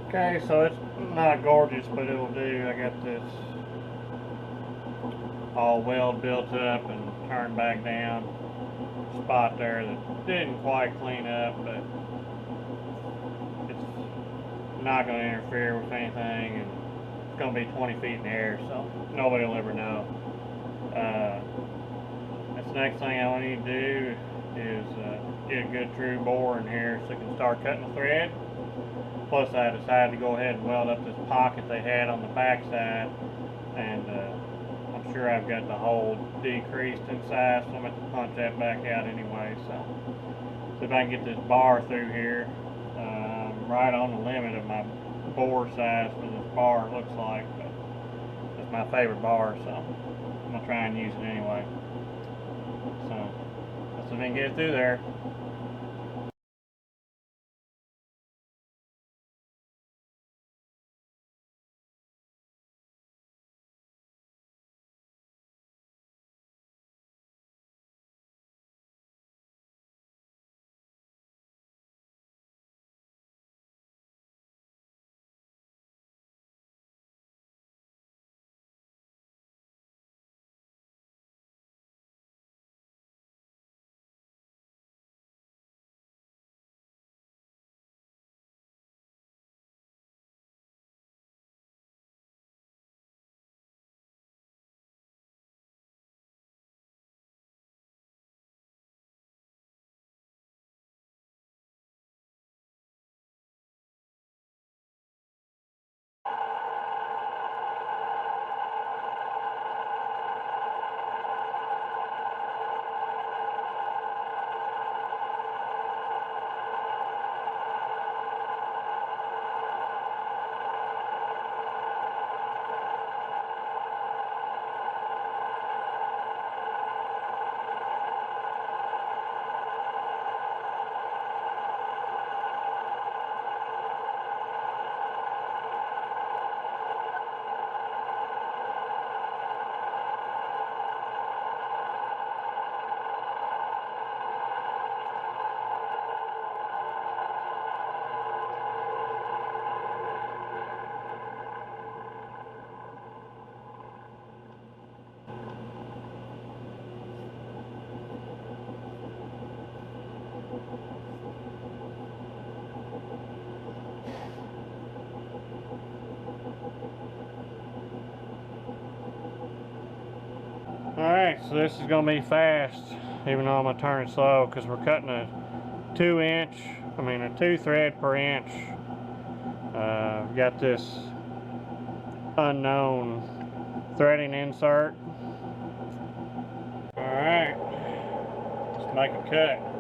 Okay, so it's not gorgeous, but it'll do. I got this all weld built up and turned back down spot there that didn't quite clean up, but it's not going to interfere with anything, and it's going to be 20 feet in the air, so nobody will ever know. That's the next thing I need to do is get a good true bore in here so I can start cutting the thread. Plus, I decided to go ahead and weld up this pocket they had on the back side, and I'm sure I've got the hole decreased in size, so I'm going to have to punch that back out anyway. So, see if I can get this bar through here. Right on the limit of my bore size for this bar, it looks like, but it's my favorite bar, so I'm going to try and use it anyway. So, let's see if we can get it through there. Alright, so this is going to be fast, even though I'm going to turn it slow, because we're cutting a 2 thread per inch. We've got this unknown threading insert. Alright, let's make a cut.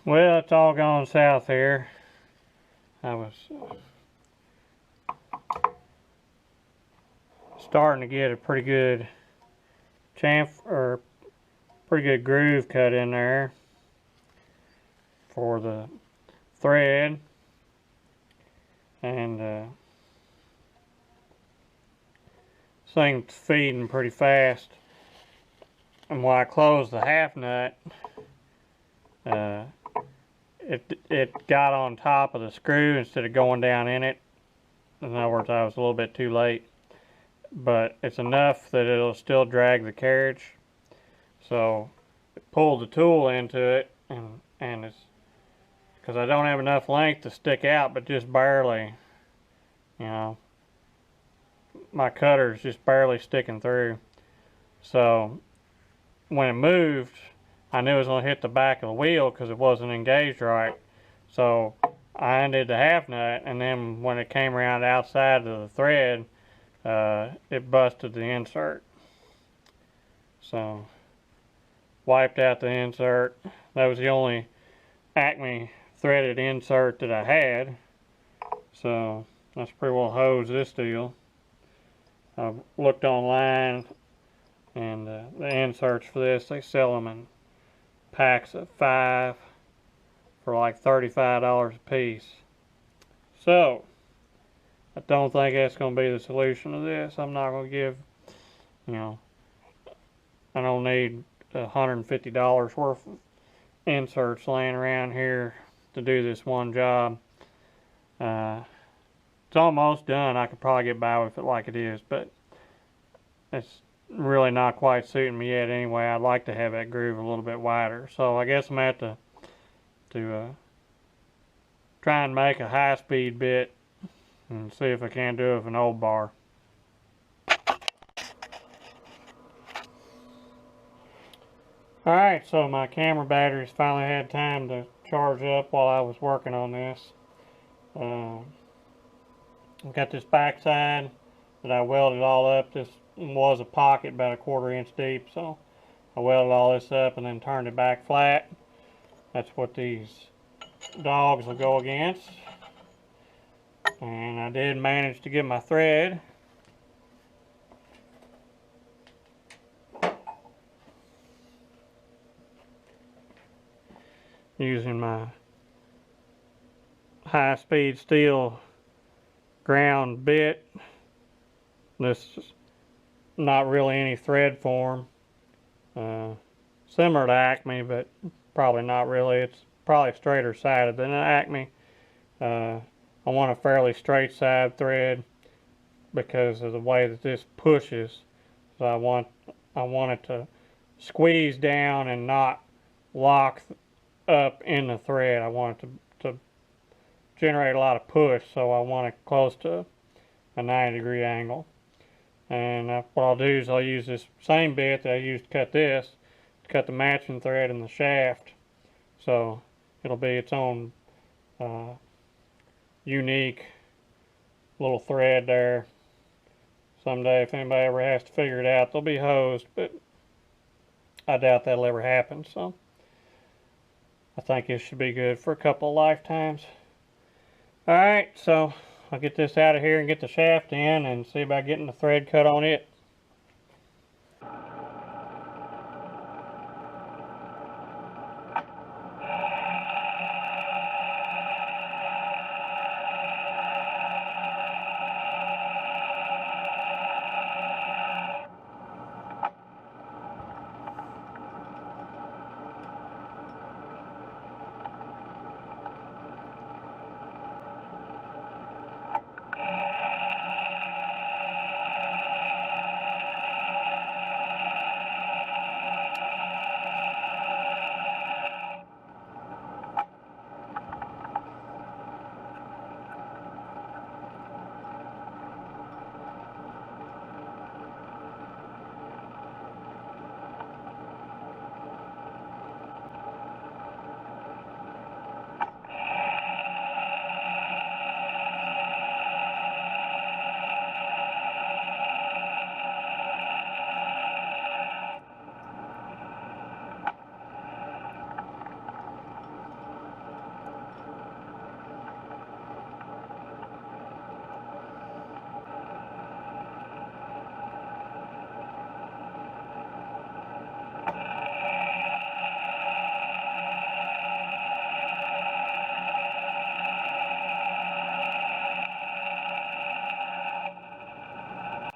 Well, it's all gone south here. I was starting to get a pretty good pretty good groove cut in there for the thread, and this thing's feeding pretty fast. And when I close the half nut, it got on top of the screw instead of going down in it. In other words, I was a little bit too late. But it's enough that it'll still drag the carriage. So pulled the tool into it, and it's because I don't have enough length to stick out, but just barely, you know, my cutter's just barely sticking through. So when it moved, I knew it was going to hit the back of the wheel because it wasn't engaged right. So I undid the half nut, and then when it came around outside of the thread, it busted the insert. So wiped out the insert. That was the only Acme threaded insert that I had. So that's pretty well hosed this deal. I looked online, and the inserts for this, they sell them in packs of 5 for like $35 a piece. So I don't think that's going to be the solution to this. I'm not going to give, you know, I don't need $150 worth of inserts laying around here to do this one job. It's almost done. I could probably get by with it like it is, but it's really not quite suiting me yet anyway. I'd like to have that groove a little bit wider. So I guess I'm going to have to try and make a high-speed bit and see if I can do it with an old bar. Alright, so my camera batteries finally had time to charge up while I was working on this. I've got this backside that I welded all up. This was a pocket about 1/4 inch deep, so I welded all this up and then turned it back flat. That's what these dogs will go against. And I did manage to get my thread. Using my high-speed steel ground bit. This is not really any thread form. Similar to Acme, but probably not really. It's probably straighter sided than an Acme. I want a fairly straight side thread because of the way that this pushes. So I want it to squeeze down and not lock up in the thread. I want it to generate a lot of push, so I want it close to a 90-degree angle. And what I'll do is I'll use this same bit that I used to cut this to cut the matching thread in the shaft. So it'll be its own unique little thread there. Someday, if anybody ever has to figure it out, they'll be hosed, but I doubt that'll ever happen. So I think it should be good for a couple of lifetimes. Alright, so I'll get this out of here and get the shaft in and see about getting the thread cut on it.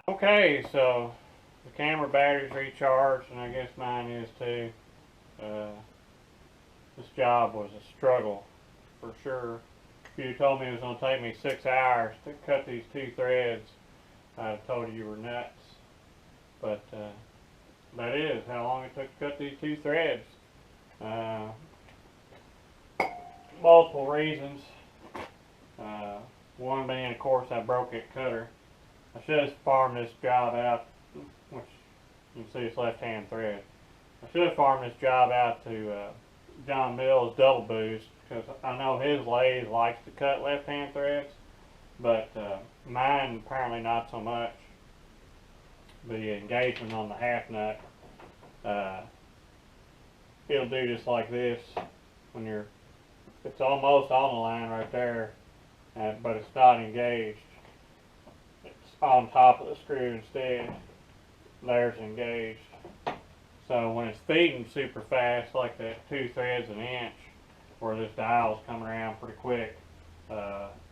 Okay, so the camera battery's recharged, and I guess mine is too. This job was a struggle. for sure. If you told me it was going to take me 6 hours to cut these 2 threads, I'd have told you were nuts. But that is how long it took to cut these 2 threads. Multiple reasons. One being, of course, I broke that cutter. I should have farmed this job out, which you can see it's left-hand thread. I should have farmed this job out to John Mills Double Boost, because I know his lathe likes to cut left-hand threads, but mine apparently not so much. The engagement on the half nut, it'll do just like this when it's almost on the line right there, but it's not engaged. It's on top of the screw instead. There's engaged. So when it's feeding super fast, like that 2 threads an inch, where this dial's coming around pretty quick,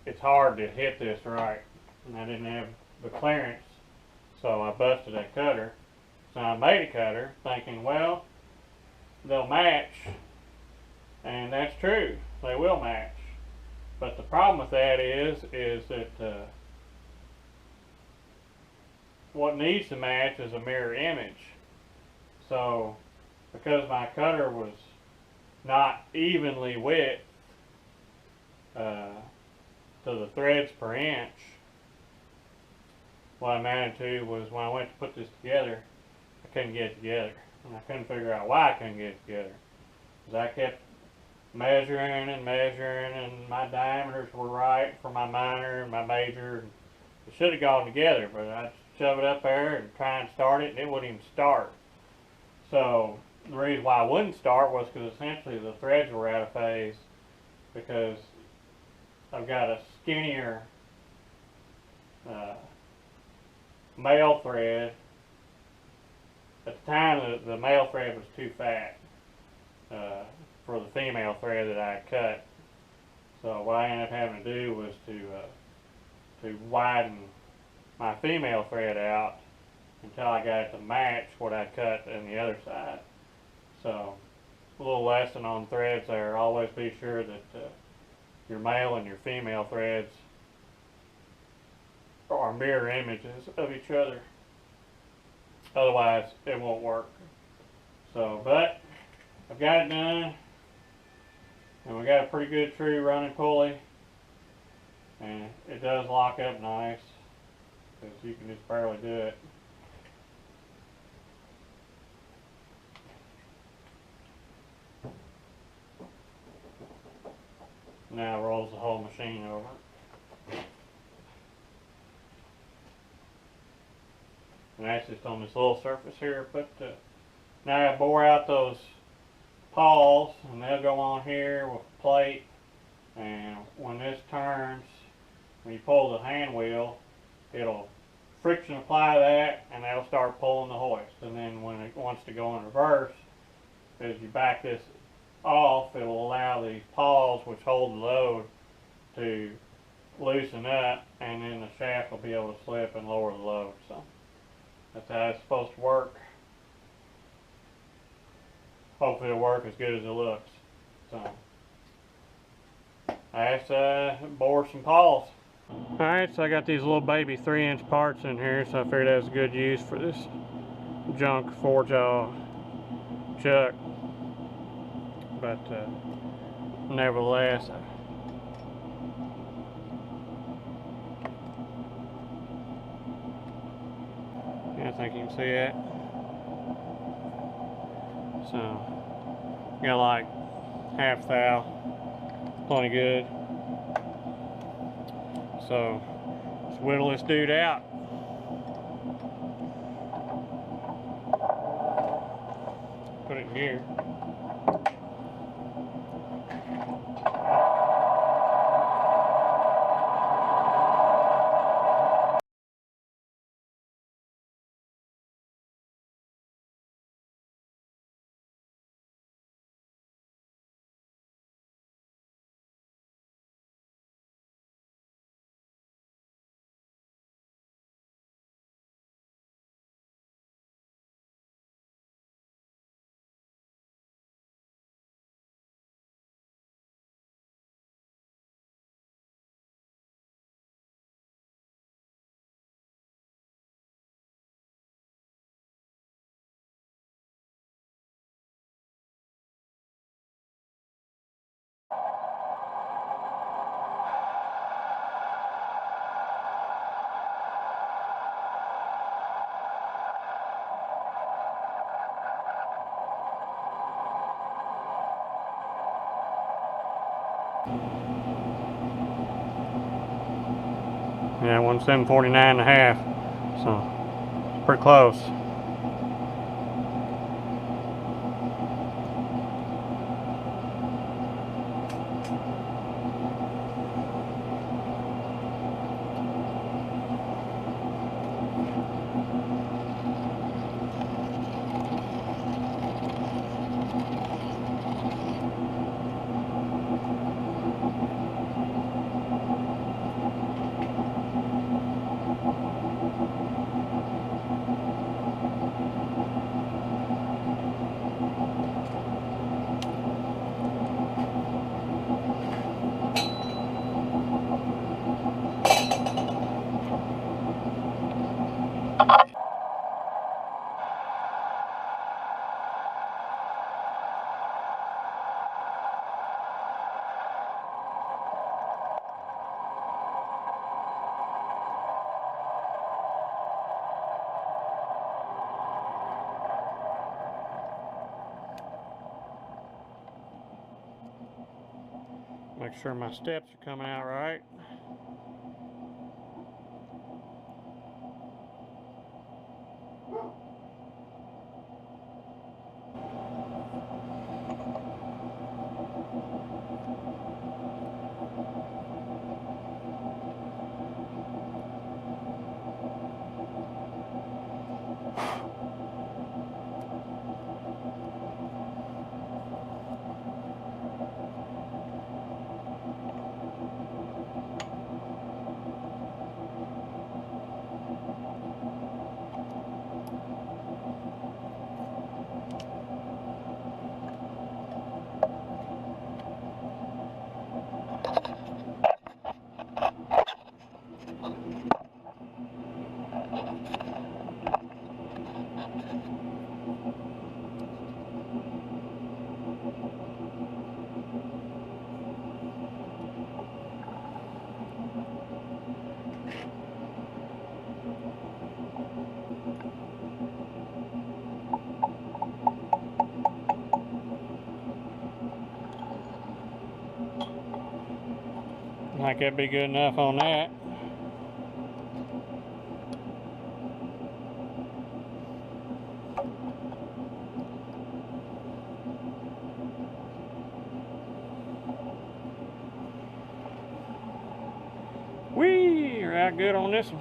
it's hard to hit this right. And I didn't have the clearance, so I busted that cutter. So I made a cutter thinking, well, they'll match, and that's true. They will match. But the problem with that is that what needs to match is a mirror image. So, because my cutter was not evenly width to the threads per inch, what I managed to was when I went to put this together, I couldn't get it together. And I couldn't figure out why I couldn't get it together. Because I kept measuring and measuring, and my diameters were right for my minor and my major. It should have gone together, but I'd shove it up there and try and start it, and it wouldn't even start. So the reason why I wouldn't start was because essentially the threads were out of phase, because I've got a skinnier male thread. At the time, the male thread was too fat for the female thread that I had cut. So what I ended up having to do was to widen my female thread out until I got it to match what I cut on the other side. So a little lesson on threads there. Always be sure that your male and your female threads are mirror images of each other. Otherwise, it won't work. So, but I've got it done, and we got a pretty good true running pulley, and it does lock up nice, because you can just barely do it. Now it rolls the whole machine over. And that's just on this little surface here. But now I bore out those Pawls, and they'll go on here with a plate. And when this turns, when you pull the hand wheel, it'll friction apply that, and that'll start pulling the hoist. And then when it wants to go in reverse, as you back this off, it will allow these Pawls, which hold the load, to loosen up, and then the shaft will be able to slip and lower the load. So that's how it's supposed to work. Hopefully it'll work as good as it looks. So let's bore some Pawls. Alright, so I got these little baby 3-inch parts in here, so I figured that was a good use for this junk 4-jaw chuck. But nevertheless, I think you can see that. So, got like half thou, plenty good. So, let's whittle this dude out. Put it in here. Yeah, 1749.5. So pretty close. Make sure my steps are coming out right. I think that'd be good enough on that. Whee! Right good on this one.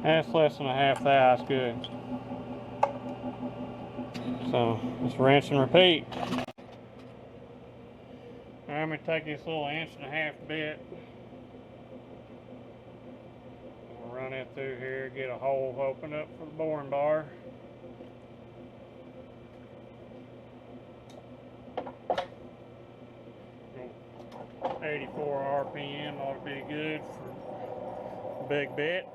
That's less than a half thou, that's good. So just rinse and repeat. I'm going to take this little 1.5 inch bit, run it through here, get a hole opened up for the boring bar. 84 RPM ought to be good for a big bit.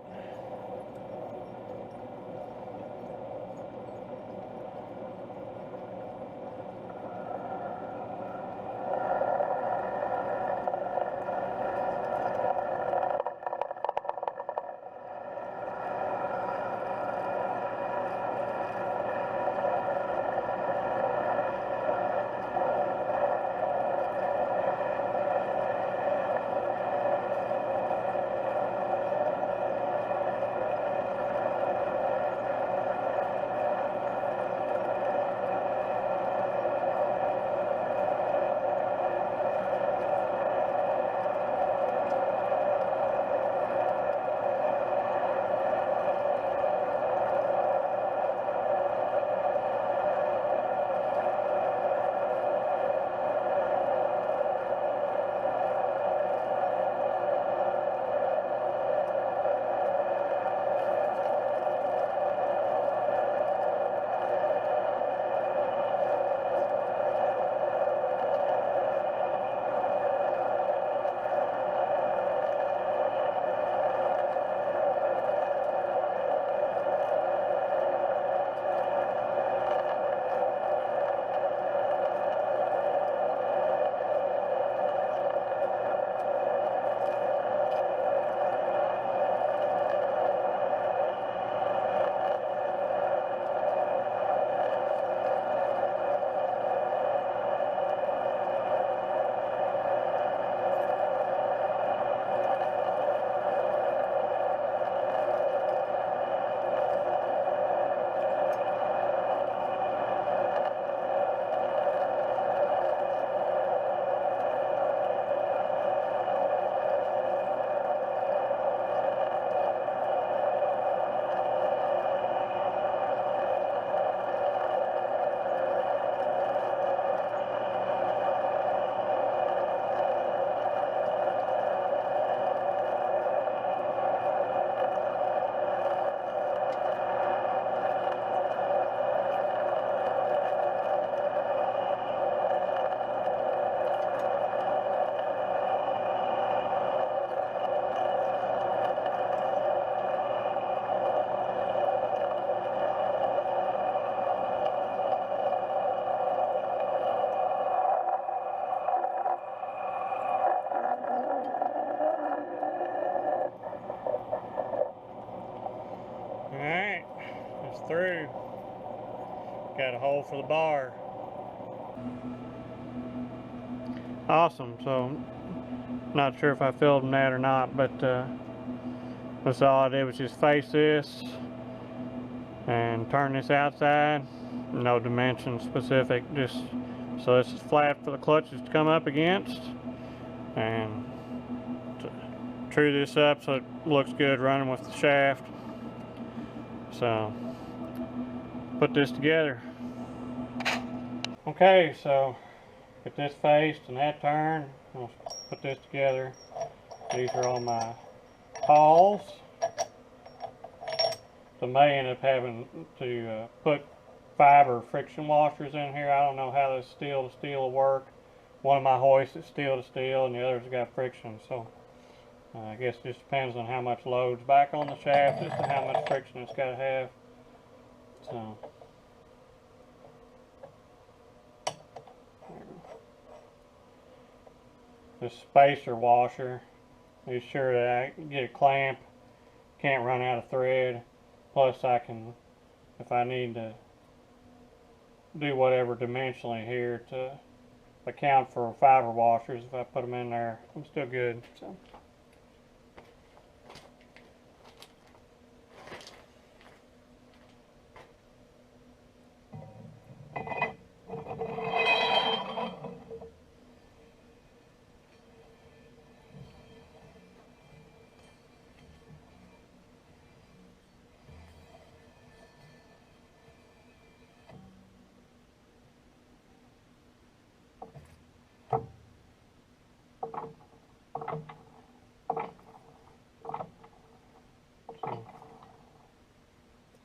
Alright, it's through. Got a hole for the bar. Awesome, so not sure if I filmed that or not, but that's all I did was just face this and turn this outside. No dimension specific, just so this is flat for the clutches to come up against, and to true this up so it looks good running with the shaft. So put this together. Okay, so get this faced and that turned. I'll put this together. These are all my Pawls. So may end up having to put fiber friction washers in here. I don't know how this steel to steel will work. One of my hoists is steel to steel and the other's got friction. So I guess it just depends on how much load's back on the shaft as to how much friction it's got to have. So this spacer washer, be sure that I get a clamp, can't run out of thread. Plus I can, if I need to do whatever dimensionally here to account for fiber washers, if I put them in there, I'm still good. So.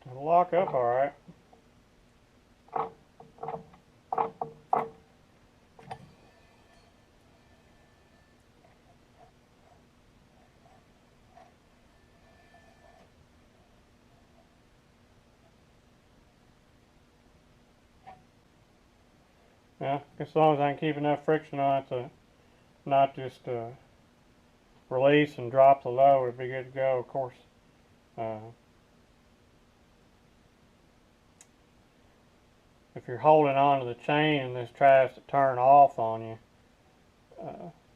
It'll lock up all right. Yeah, as long as I can keep enough friction on it to not just release and drop the load, it'd be good to go. Of course, uh, if you're holding on to the chain and this tries to turn off on you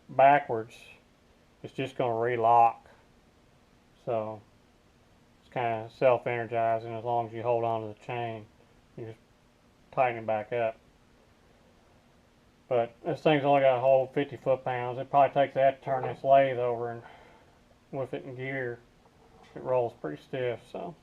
backwards, it's just going to relock. So it's kind of self-energizing as long as you hold on to the chain. You just tighten it back up. But this thing's only got to hold 50 foot-pounds. It probably takes that to turn this lathe over, and with it in gear, it rolls pretty stiff. So.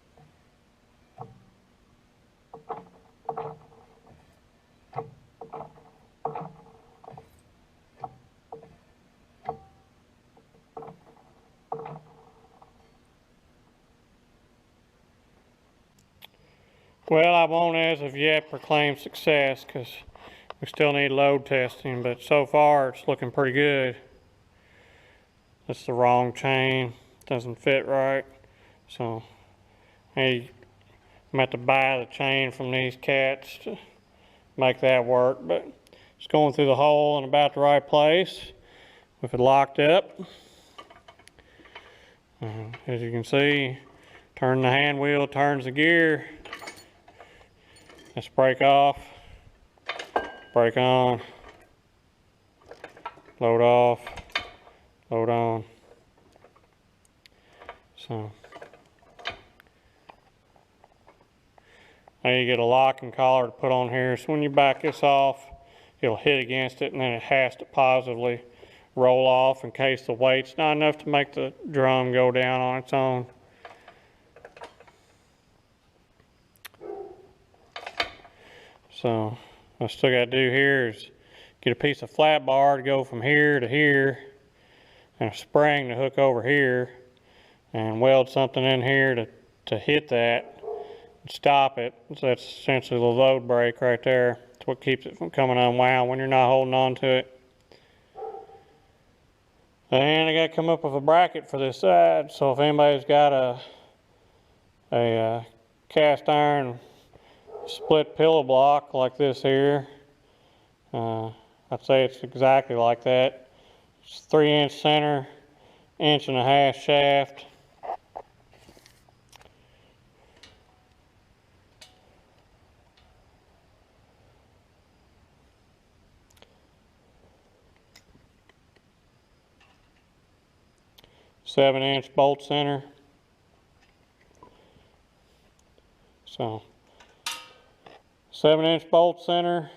Well, I won't as of yet proclaim success because we still need load testing, but so far it's looking pretty good. It's the wrong chain, doesn't fit right. So I'm gonna have to buy the chain from these cats to make that work, but it's going through the hole in about the right place with it locked up. As you can see, turn the hand wheel, turns the gear. Let's brake off, brake on, load off, load on. So now you get a locking collar to put on here. So when you back this off, it'll hit against it, and then it has to positively roll off in case the weight's not enough to make the drum go down on its own. So what I still got to do here is get a piece of flat bar to go from here to here, and a spring to hook over here, and weld something in here to hit that and stop it. So that's essentially the load brake right there. It's what keeps it from coming unwound when you're not holding on to it. And I got to come up with a bracket for this side. So if anybody's got a cast iron split pillow block like this here, I'd say it's exactly like that. It's 3-inch center, 1.5 inch shaft. Seven-inch bolt center. So 7-inch bolt center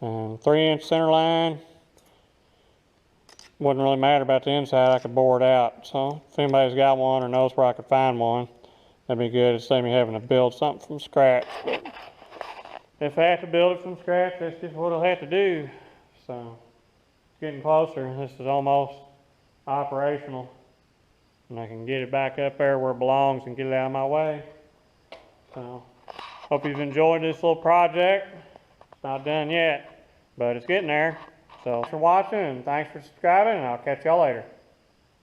and 3-inch center line. Wouldn't really matter about the inside, I could bore it out. So if anybody's got one or knows where I could find one, that'd be good. It'd save me having to build something from scratch. But if I have to build it from scratch, that's just what I'll have to do. So it's getting closer. This is almost operational, and I can get it back up there where it belongs and get it out of my way. So hope you've enjoyed this little project. It's not done yet, but it's getting there. So thanks for watching, and thanks for subscribing, and I'll catch y'all later.